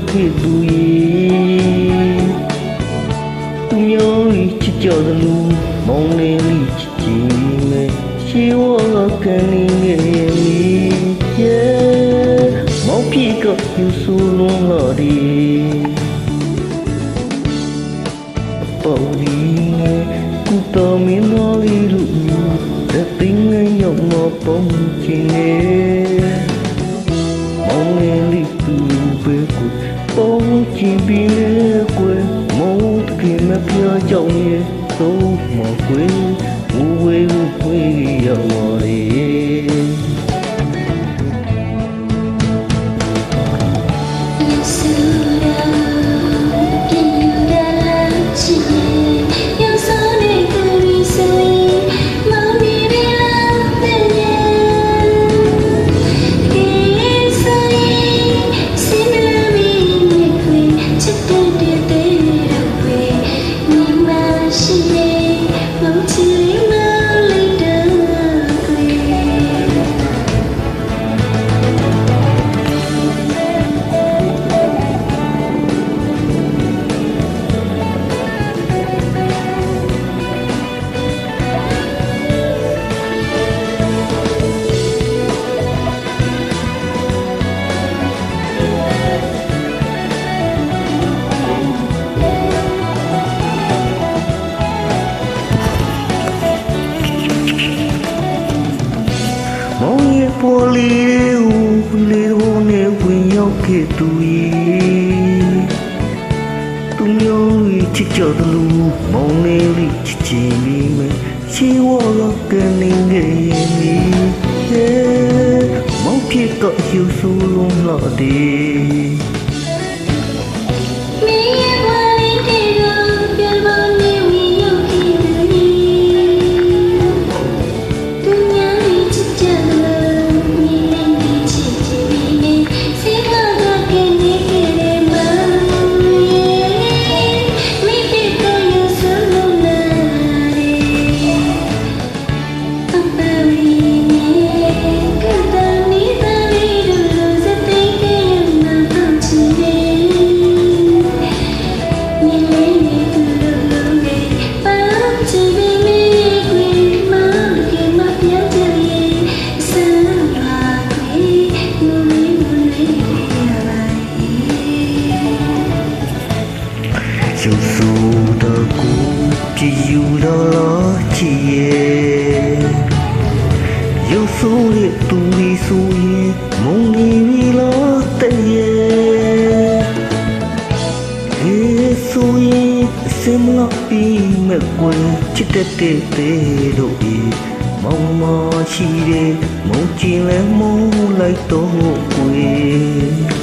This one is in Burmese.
ခဲ့သူရဲ့သူမျိုးလေးချစ်ကြတယ်လို့မောင်လေးလေးချစ်ကြည့်မယ်ရှိဝါကနေငယ်ရဲ့မောင်ပြေကယူဆလုံးလာတယ်ပေါ်ဒီကုတော်မင်းတော်လေးလို့တဲ့တင်ငယ်ရောက်မပုံချင်နေမောင်လေးလေးသူပဲကိုပုံချင်ပြီးလေကိုမောင်ကင်းမပြောကြောင်ရဲ့သို့မကွေဝဝေဝေရောက်ရပေါ်လီဦးလေဦးနဲ့ဝင်ရောက်ခဲ့သူရဲ့သူမျိုးချစ်ကြတယ်လို့မောင်လေးလေးချစ်ချင်နေမယ်ရှိဝါကနေငယ်ရဲ့မောင်ပြေကယူဆလုံးလာတယ်ယူဆတဲ့ကိုကြည်ယူတော့ချီရဲ့ယူဆရဲ့သူလေးဆိုရင်မုန်လေးလို့တဲ့ရဲ့ဒီဆိုရင်စင်လာပြီးမဲ့ကိုချစ်တဲ့တို့ဒီမောင်မရှိတဲ့မုန်ကျင်လဲမုန်လိုက်တော့ကို